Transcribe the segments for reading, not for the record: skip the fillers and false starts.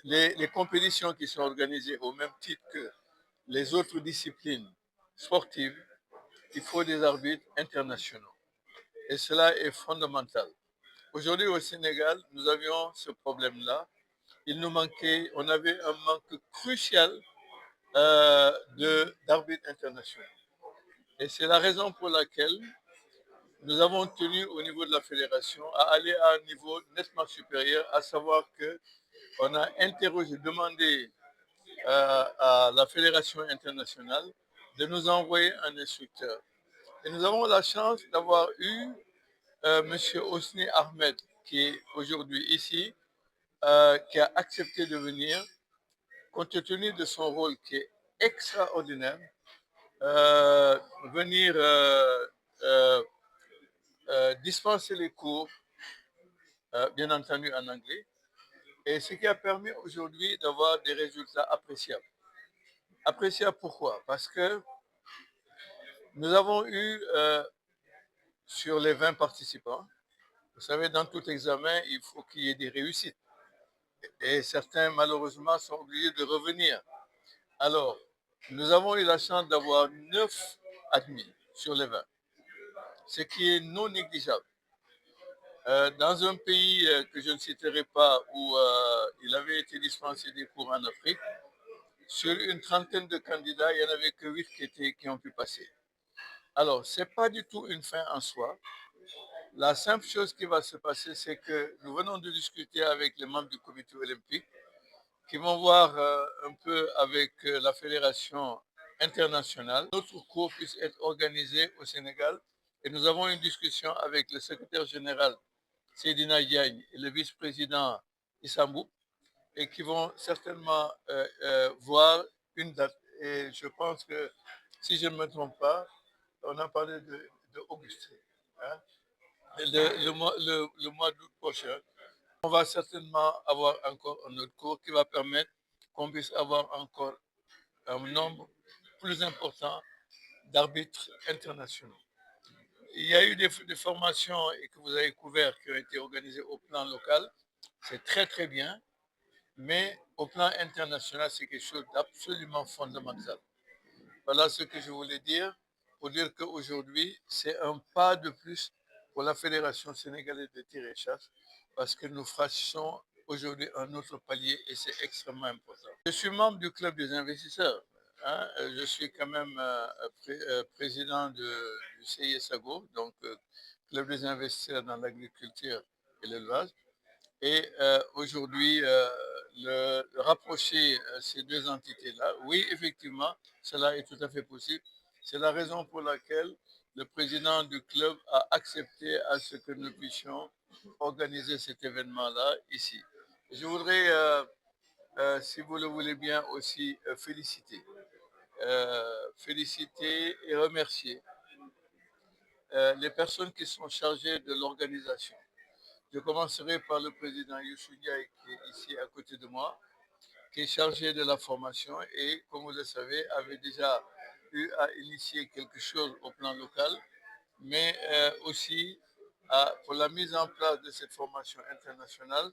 les compétitions qui sont organisées au même titre que les autres disciplines sportives, il faut des arbitres internationaux. Et cela est fondamental. Aujourd'hui au Sénégal, nous avions ce problème-là. Il nous manquait, on avait un manque crucial d'arbitres internationaux. Et c'est la raison pour laquelle nous avons tenu au niveau de la fédération à aller à un niveau nettement supérieur, à savoir que on a interrogé, demandé à la fédération internationale de nous envoyer un instructeur. Et nous avons la chance d'avoir eu M. Osni Ahmed, qui est aujourd'hui ici, qui a accepté de venir, compte tenu de son rôle qui est extraordinaire, venir euh, dispenser les cours, bien entendu en anglais, et ce qui a permis aujourd'hui d'avoir des résultats appréciables. Appréciables pourquoi? Parce que nous avons eu, sur les 20 participants, vous savez, dans tout examen, il faut qu'il y ait des réussites. Et certains, malheureusement, sont obligés de revenir. Alors, nous avons eu la chance d'avoir 9 admis sur les 20, ce qui est non négligeable. Dans un pays que je ne citerai pas, où il avait été dispensé des cours en Afrique, sur une trentaine de candidats, il n'y en avait que 8 qui ont pu passer. Alors, ce n'est pas du tout une fin en soi. La simple chose qui va se passer, c'est que nous venons de discuter avec les membres du comité olympique qui vont voir un peu avec la fédération internationale. Notre cours puisse être organisé au Sénégal et nous avons une discussion avec le secrétaire général Seydina Diagne et le vice-président Issambou et qui vont certainement voir une date. Et je pense que, si je ne me trompe pas, on a parlé de Auguste, hein, le mois d'août prochain. On va certainement avoir encore un autre cours qui va permettre qu'on puisse avoir encore un nombre plus important d'arbitres internationaux. Il y a eu des formations et que vous avez couvertes qui ont été organisées au plan local. C'est très très bien, mais au plan international, c'est quelque chose d'absolument fondamental. Voilà ce que je voulais dire pour dire qu'aujourd'hui, c'est un pas de plus pour la Fédération sénégalaise de tir et chasse parce que nous franchissons aujourd'hui un autre palier et c'est extrêmement important. Je suis membre du club des investisseurs, hein. Je suis quand même président du CISAGO, donc club des investisseurs dans l'agriculture et l'élevage. Et aujourd'hui, rapprocher ces deux entités-là, oui, effectivement, cela est tout à fait possible. C'est la raison pour laquelle le président du club a accepté à ce que nous puissions organiser cet événement-là ici. Je voudrais, si vous le voulez bien, aussi féliciter et remercier les personnes qui sont chargées de l'organisation. Je commencerai par le président Youssou Ndiaye qui est ici à côté de moi, qui est chargé de la formation et, comme vous le savez, avait déjà eu à initier quelque chose au plan local, mais aussi pour la mise en place de cette formation internationale,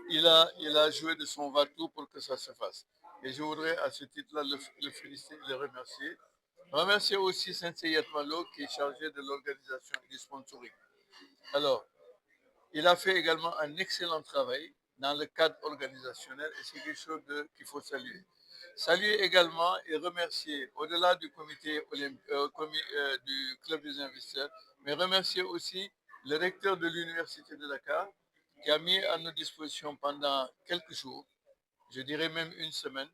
il a joué de son va-tout pour que ça se fasse. Et je voudrais à ce titre-là le féliciter et le remercier. Remercier aussi Sensei Malo qui est chargé de l'organisation et du sponsoring. Alors, il a fait également un excellent travail dans le cadre organisationnel et c'est quelque chose qu'il faut saluer. Saluer également et remercier, au-delà du comité du club des investisseurs, mais remercier aussi le recteur de l'université de Dakar qui a mis à notre disposition pendant quelques jours, je dirais même une semaine,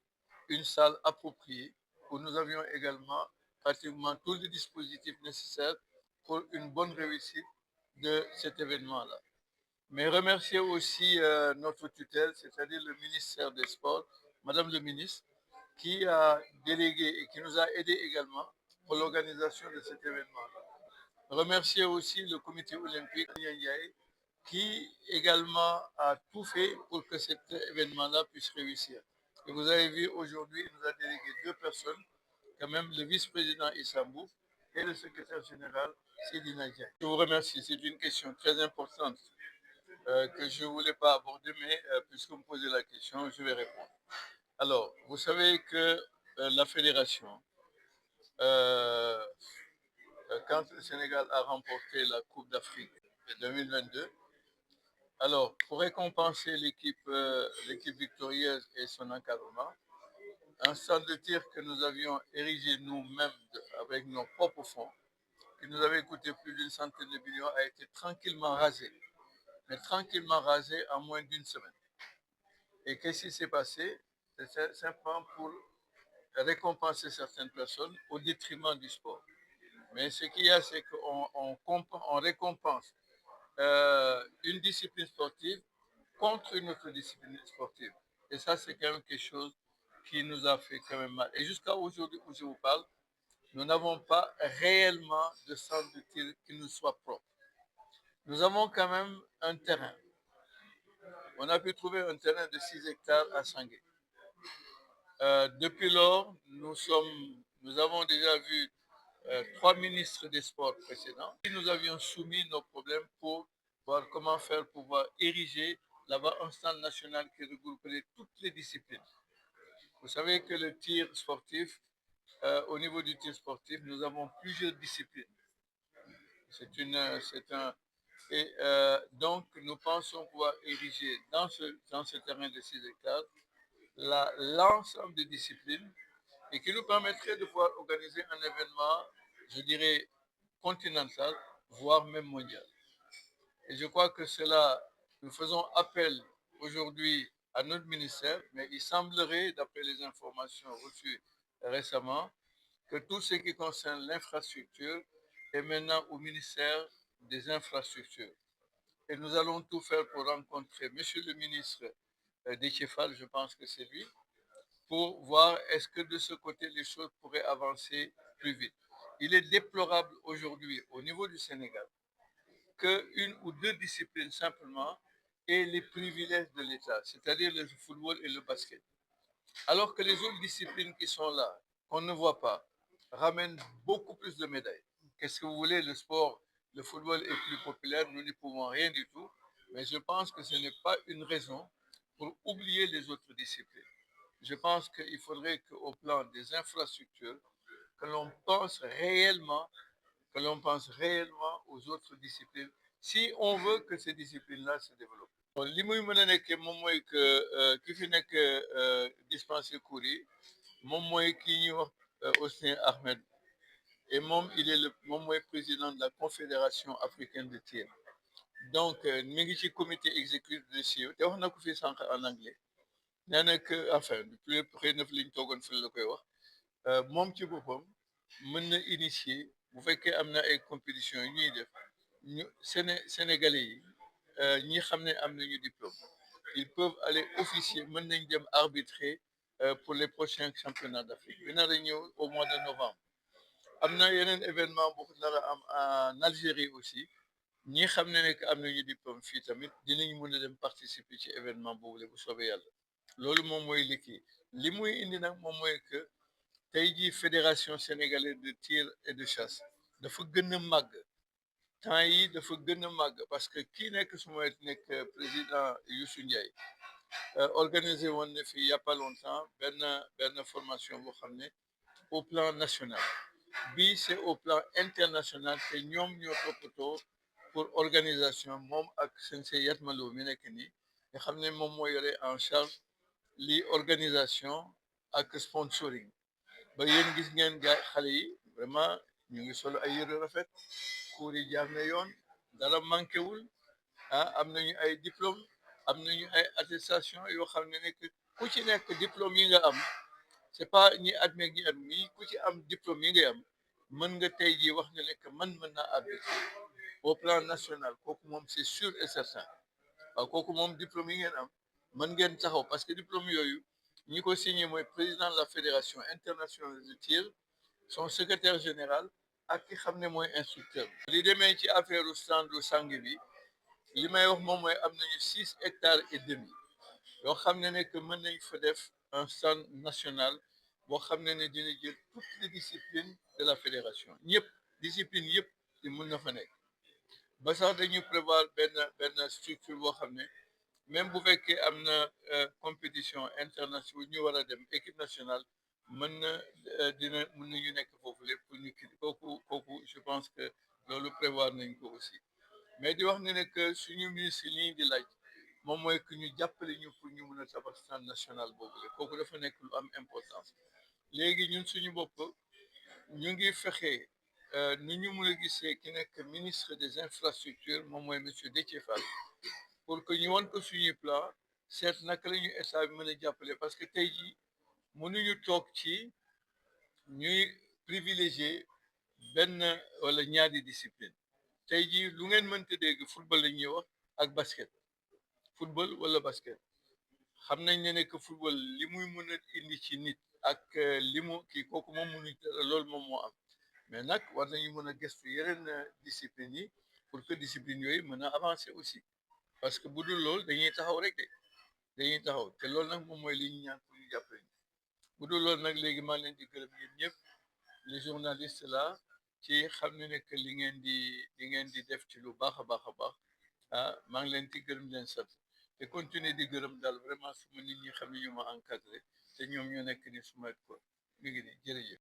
une salle appropriée où nous avions également pratiquement tous les dispositifs nécessaires pour une bonne réussite de cet événement-là. Mais remercier aussi notre tutelle, c'est-à-dire le ministère des Sports, Madame le ministre, qui a délégué et qui nous a aidés également pour l'organisation de cet événement. Remercier aussi le comité olympique qui également a tout fait pour que cet événement-là puisse réussir. Et vous avez vu aujourd'hui, il nous a délégué deux personnes, quand même le vice-président Issambou et le secrétaire général Sidi Nadia. Je vous remercie, c'est une question très importante que je ne voulais pas aborder, mais puisque vous me posez la question, je vais répondre. Alors, vous savez que la fédération, euh, quand le Sénégal a remporté la Coupe d'Afrique de 2022, alors, pour récompenser l'équipe victorieuse et son encadrement, un centre de tir que nous avions érigé nous-mêmes avec nos propres fonds, qui nous avait coûté plus d'une centaine de millions, a été tranquillement rasé, mais tranquillement rasé en moins d'une semaine. Et qu'est-ce qui s'est passé? C'est simplement pour récompenser certaines personnes au détriment du sport. Mais ce qu'il y a, c'est qu'on récompense une discipline sportive contre une autre discipline sportive. Et ça, c'est quand même quelque chose qui nous a fait quand même mal. Et jusqu'à aujourd'hui où je vous parle, nous n'avons pas réellement de centre de tir qui nous soit propre. Nous avons quand même un terrain. On a pu trouver un terrain de 6 hectares à Sangué. Depuis lors, nous avons déjà vu 3 ministres des Sports précédents. Nous avions soumis nos problèmes pour voir comment faire pour pouvoir ériger là-bas un stand national qui regrouperait toutes les disciplines. Vous savez que le tir sportif, au niveau du tir sportif, nous avons plusieurs disciplines. Et donc, nous pensons pouvoir ériger dans ce terrain de 6 hectares l'ensemble des disciplines et qui nous permettrait de pouvoir organiser un événement, je dirais, continental, voire même mondial. Et je crois que cela, nous faisons appel aujourd'hui à notre ministère, mais il semblerait, d'après les informations reçues récemment, que tout ce qui concerne l'infrastructure est maintenant au ministère des infrastructures. Et nous allons tout faire pour rencontrer Monsieur le ministre Déthié-Fall, je pense que c'est lui, pour voir est-ce que de ce côté les choses pourraient avancer plus vite. Il est déplorable aujourd'hui au niveau du Sénégal qu'une ou deux disciplines simplement aient les privilèges de l'État, c'est-à-dire le football et le basket. Alors que les autres disciplines qui sont là, qu'on ne voit pas, ramènent beaucoup plus de médailles. Qu'est-ce que vous voulez, le sport, le football est plus populaire, nous n'y pouvons rien du tout, mais je pense que ce n'est pas une raison pour oublier les autres disciplines. Je pense qu'il faudrait qu'au plan des infrastructures, que l'on pense réellement, que l'on pense réellement aux autres disciplines, si on veut que ces disciplines-là se développent. Bon, li muy mën a nekkee moom mooy que ki fi nekk dispenser cours yi moom mooy kii ñuy wax Hosni Ahmed et moom il est le moom mooy président de la confédération africaine de tir donc mi ngi ci comité exécutif de CIO te wax na ko fi sànq en anglais nee na que enfin plus xëy na fi liñ toogoon fi la koy wax moom ci boppam mën na initier bu fekkee am na ay compétitions yu ñuy def ñu Sénégalais yi ñi xam ne am nañu diplôme ils peuvent aller officier mën nañ dem arbitrer pour les prochains championnats d'Afrique bi nar a ñëw au mois de novembre am na yeneen événement bu nar a am en Algérie aussi ñi xam ne nekk am nañu diplôme fii tamit dinañ mën a dem participer ci événement boobu la bu soobee yàlla loolu moom mooy li kii li muy indi nag moom mooy que tey jii fédération sénégalaise de tir et de chasse dafa gën a màgg temps yi dafa gën a màgg parce que kii nekk su ma nekk président Youssou Ndiaye organisé woon na fi il y a pas longtemps benn formation boo xam ne au plan national bii c'est au plan international te ñoom ñoo toppatoo pour organisation moom ak sensei Yatma Lo mi nekk nii nga xam ne moom moo yore en charge li organisation ak sponsoring ba yéen gis ngeen gaay xale yi vraiment ñu ngi solo ay yëre rafet cours yi jaar na yoon dara manqué wul ah am nañu ay diplôme am nañu ay attestation yoo xam ne nekk ku ci nekk diplôme yi nga am c'est pas ñi admet ñi am ñi ku ci am diplôme yi ngay am mën nga tey jii wax nga nekk man mën naa arbitrer au plan national kooku moom c'est sûr et certain waaw kooku moom diplôme yi ngeen am mën ngeen taxaw parce que diplôme yooyu ñi ko signé mooy président de la fédération internationale de tir son secrétaire général ak ki xam ne mooy instructeur li demee ci affaire standu sang bi li may wax moom mooy am nañu 6,5 hectares yoo xam ne que mën nañ fa def un stand national boo xam ne dina jël toutes les disciplines de la fédération ñëpp discipline yëpp di mën na fa nekk ba sax dañu prévoir benn structure boo xam ne même bu fekkee am na compétition internationale ñu war a dem équipe nationale mën na mën nañu nekk foofu lépp pour ñu kii kooku je pense que loolu prévoir nañ ko aussi mais di wax ne que suñu ministre yi di laaj moom mooy que ñu jàppale ñu pour ñu mën a tabax stade national boobu la kooku dafa nekk lu am importance léegi ñun suñu bopp ñu ngi fexe nu ñu mën a gisee ki nekk ministre des infrastructures moom mooy monsieur Déthié Fall pour que ñu wan ko suñuy plan seet naka la ñu état bi mën a jàppale parce que tey jii mënuñu toog ci ñuy privilégié benn wala ñaari discipline tey jii lu ngeen mënta dégg football la ñuy wax ak basket football wala basket xam nañ ne que football li muy mën a indi ci nit ak li mu kii kooku moom mënuñ loolu moom moo am mais nag war nañu mën a gëstu yeneen discipline yi pour que discipline yooyu mën a avancer aussi parce que bu dul loolu dañuy taxaw rek de dañuy taxaw te loolu nag moom mooy li ñu ñaan pour ñu jàppale ñu bu dul loolu nag léegi maa leen di gërëm yéen ñëpp les journalistes là ci xam ne que li ngeen di def ci lu baax a baax a baax ah maa ngi leen di gërëm leen sant te continuer di gërëm daal vraiment suma nit ñi xam ne ñu ma encadré te ñoom ñoo nekk ni suma ko mi ngi ni jërëjëf